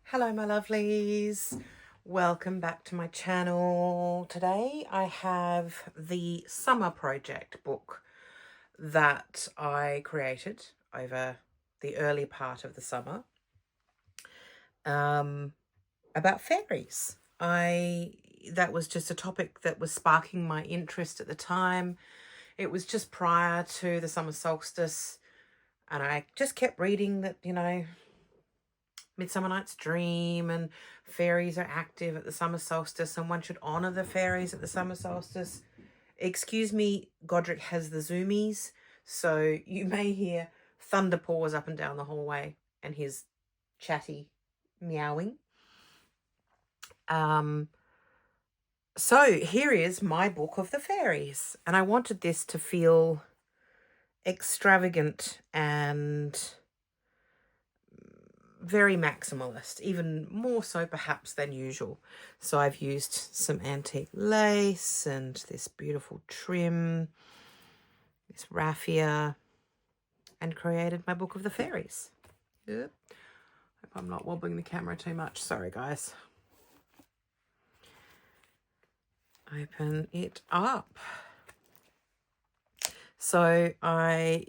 Hello my lovelies, welcome back to my channel. Today I have the summer project book that I created over the early part of the summer about fairies. That was just a topic that was sparking my interest at the time. It was just prior to the summer solstice and I just kept reading that, Midsummer Night's Dream and fairies are active at the summer solstice and one should honour the fairies at the summer solstice. Excuse me, Godric has the zoomies, so you may hear thunder paws up and down the hallway and his chatty meowing. So here is my book of the fairies, and I wanted this to feel extravagant and very maximalist, even more so perhaps than usual. So I've used some antique lace and this beautiful trim, this raffia, and created my book of the fairies. Yep. Hope I'm not wobbling the camera too much. Sorry guys. Open it up. So I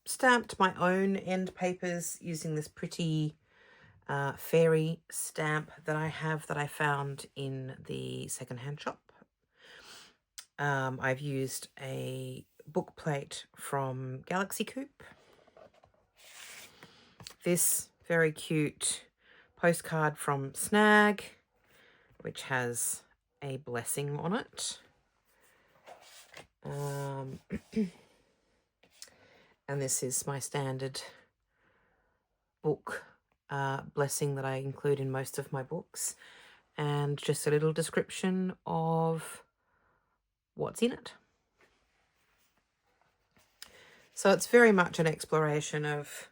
stamped my own end papers using this pretty fairy stamp that I found in the secondhand shop. I've used a book plate from Galaxy Coop. This very cute postcard from Snag, which has a blessing on it. And this is my standard book blessing that I include in most of my books, and just a little description of what's in it. So it's very much an exploration of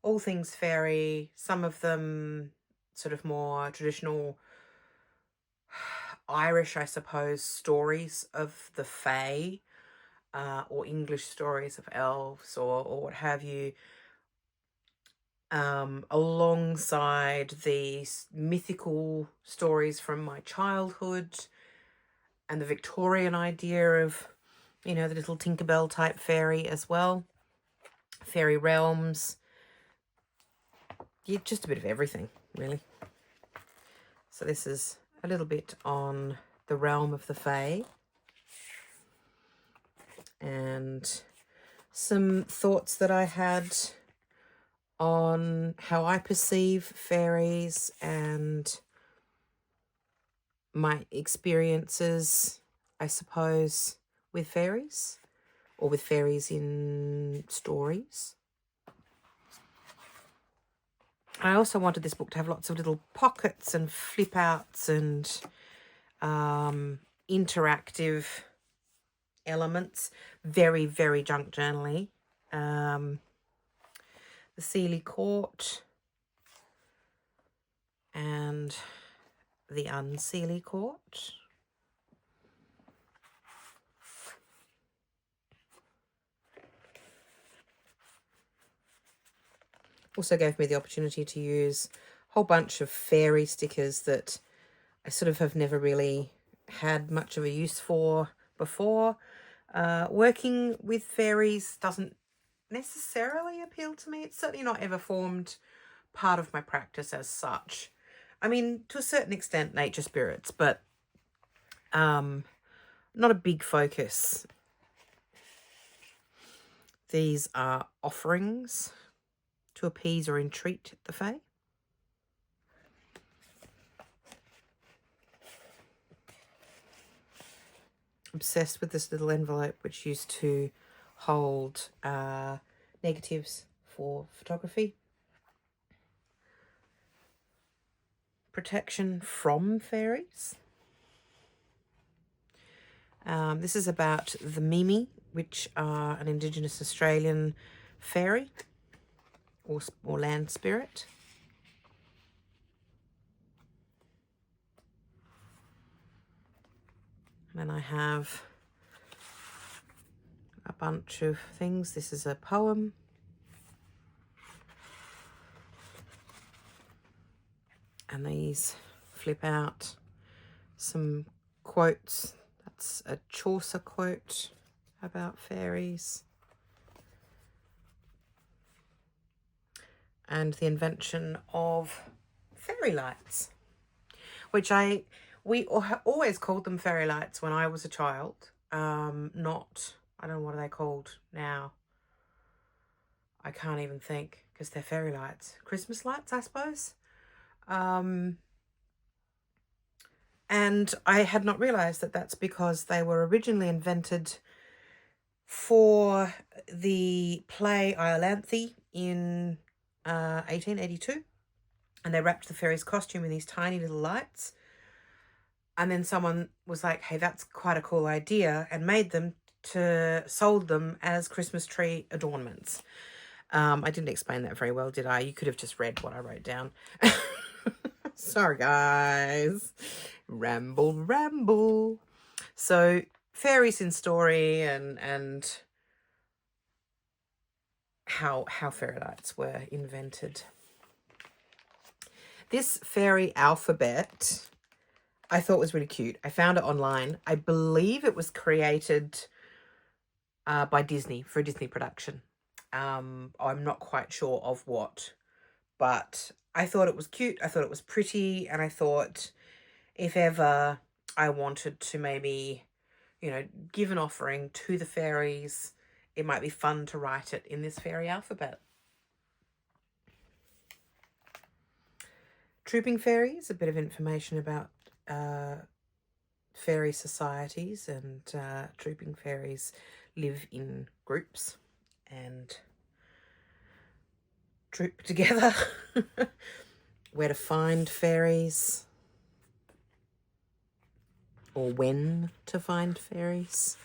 all things fairy, some of them sort of more traditional Irish, I suppose, stories of the Fae, or English stories of elves or what have you, alongside these mythical stories from my childhood and the Victorian idea of, the little Tinkerbell type fairy as well. Fairy realms. Yeah, just a bit of everything, really. So this is a little bit on the realm of the Fae. And some thoughts that I had on how I perceive fairies and my experiences, I suppose, with fairies, or with fairies in stories. I also wanted this book to have lots of little pockets and flip outs and interactive elements. Very, very junk journaly. The Sealy Court and the Unsealy Court. Also gave me the opportunity to use a whole bunch of fairy stickers that I sort of have never really had much of a use for before. Working with fairies doesn't necessarily appeal to me. It's certainly not ever formed part of my practice as such. I mean, to a certain extent, nature spirits, but not a big focus. These are offerings to appease or entreat the Fae. Obsessed with this little envelope which used to hold negatives for photography. Protection from fairies. This is about the Mimi, which are an Indigenous Australian fairy or land spirit. And then I have a bunch of things. This is a poem. And these flip out some quotes. That's a Chaucer quote about fairies. And the invention of fairy lights, which we always called them fairy lights when I was a child. Not, I don't know what are they called now. I can't even think, because they're fairy lights. Christmas lights, I suppose. And I had not realised that that's because they were originally invented for the play Iolanthe in 1882. And they wrapped the fairy's costume in these tiny little lights. And then someone was like, hey, that's quite a cool idea, and sold them as Christmas tree adornments. I didn't explain that very well, did I? You could have just read what I wrote down. Sorry, guys. Ramble. So, fairies in story and how fairy lights were invented. This fairy alphabet I thought was really cute. I found it online. I believe it was created by Disney for a Disney production. I'm not quite sure of what, but I thought it was cute. I thought it was pretty, and I thought if ever I wanted to maybe, give an offering to the fairies, it might be fun to write it in this fairy alphabet. Trooping fairies, a bit of information about fairy societies, and trooping fairies live in groups and troop together. Where to find fairies, or when to find fairies.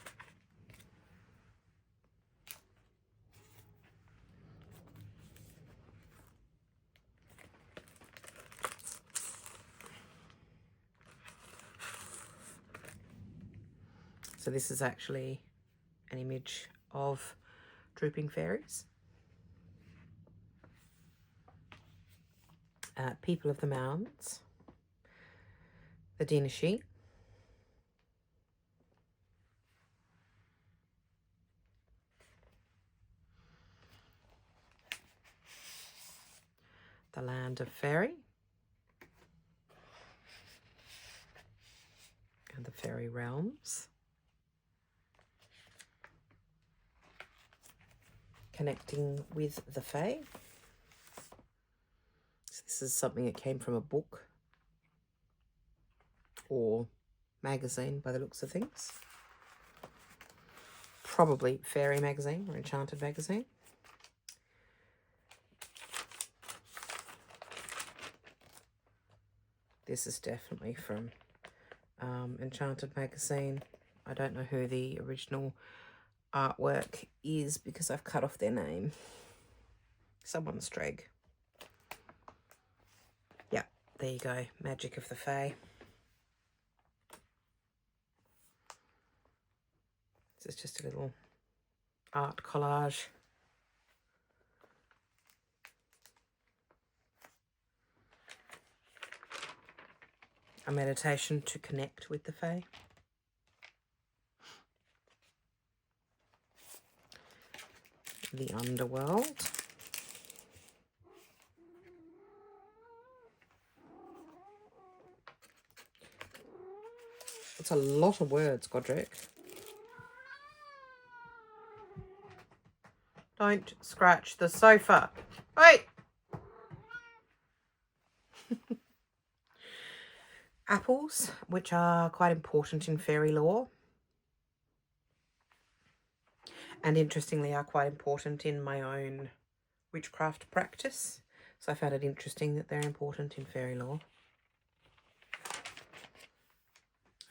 So this is actually an image of trooping fairies. People of the Mounds, the Dinashi, the Land of Faerie, and the Fairy Realms. Connecting with the Fae. So this is something that came from a book or magazine by the looks of things. Probably Fairy magazine or Enchanted magazine. This is definitely from Enchanted magazine. I don't know who the original artwork is because I've cut off their name. Someone's Streg. Yeah, there you go. Magic of the Fae. This is just a little art collage. A meditation to connect with the Fae. The underworld. It's a lot of words, Godric. Don't scratch the sofa. Wait! Apples, which are quite important in fairy lore. And interestingly are quite important in my own witchcraft practice. So I found it interesting that they're important in fairy lore.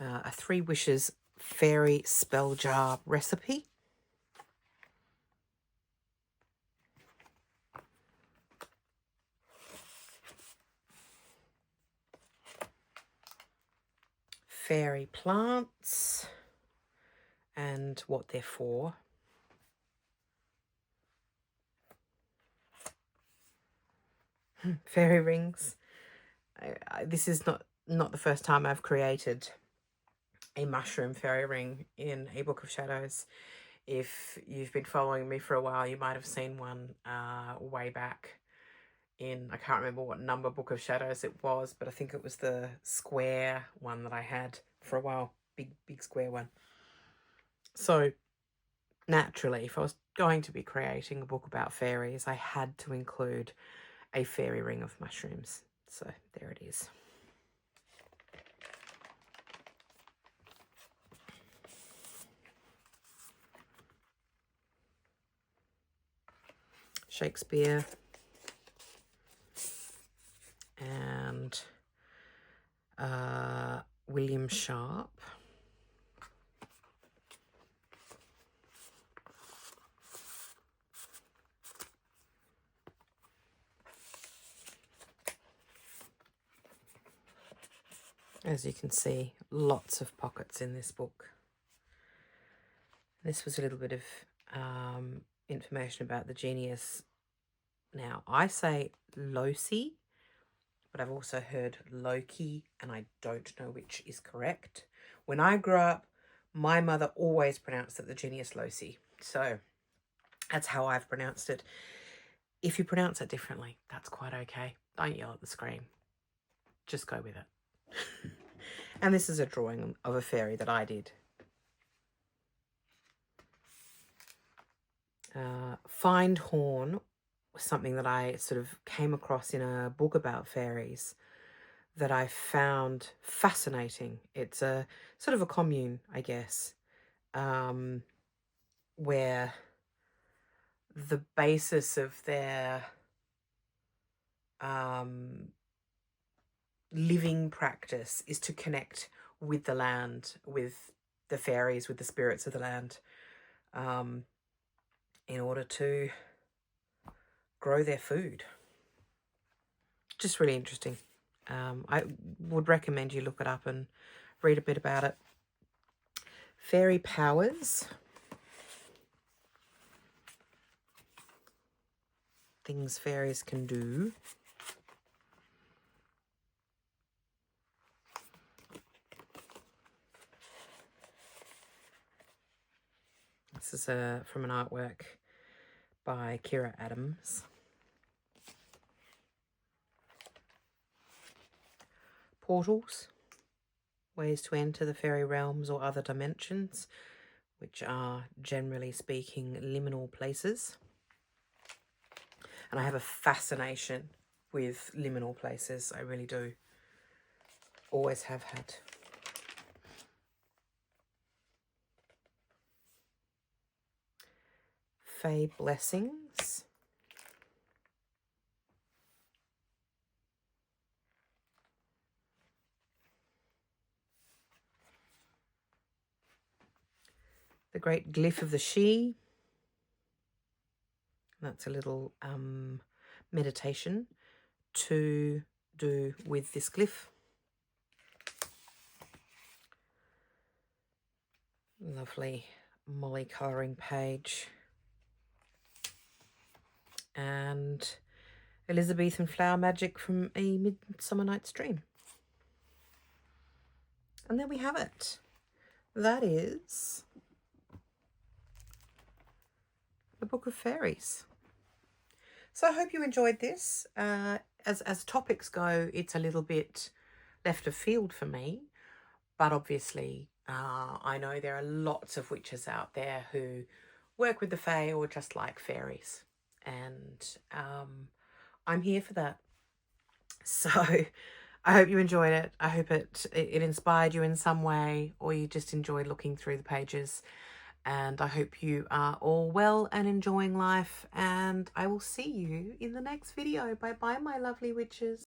A 3 wishes fairy spell jar recipe. Fairy plants and what they're for. Fairy rings. this is not the first time I've created a mushroom fairy ring in a Book of Shadows. If you've been following me for a while, you might have seen one way back in, I can't remember what number Book of Shadows it was, but I think it was the square one that I had for a while. Big square one. So naturally, if I was going to be creating a book about fairies, I had to include a fairy ring of mushrooms. So there it is. Shakespeare and William Sharp. As you can see, lots of pockets in this book. This was a little bit of information about the genius. Now, I say Loci, but I've also heard Loki, and I don't know which is correct. When I grew up, my mother always pronounced it the genius Loci. So that's how I've pronounced it. If you pronounce it differently, that's quite okay. Don't yell at the screen. Just go with it. And this is a drawing of a fairy that I did. Find Horn was something that I sort of came across in a book about fairies that I found fascinating. It's a sort of a commune, I guess, where the basis of their living practice is to connect with the land, with the fairies, with the spirits of the land, in order to grow their food. Just really interesting. I would recommend you look it up and read a bit about it. Fairy powers. Things fairies can do. This is from an artwork by Kira Adams. Portals. Ways to enter the fairy realms or other dimensions, which are, generally speaking, liminal places. And I have a fascination with liminal places. I really do. Always have had. Fae blessings. The Great Glyph of the She. That's a little meditation to do with this glyph. Lovely Molly colouring page. And Elizabethan flower magic from A Midsummer Night's Dream. And there we have it. That is the Book of Fairies. So I hope you enjoyed this. As topics go, it's a little bit left of field for me, but obviously I know there are lots of witches out there who work with the Fae or just like fairies, and I'm here for that. So I hope you enjoyed it. I hope it inspired you in some way, or you just enjoyed looking through the pages. And I hope you are all well and enjoying life. And I will see you in the next video. Bye-bye, my lovely witches.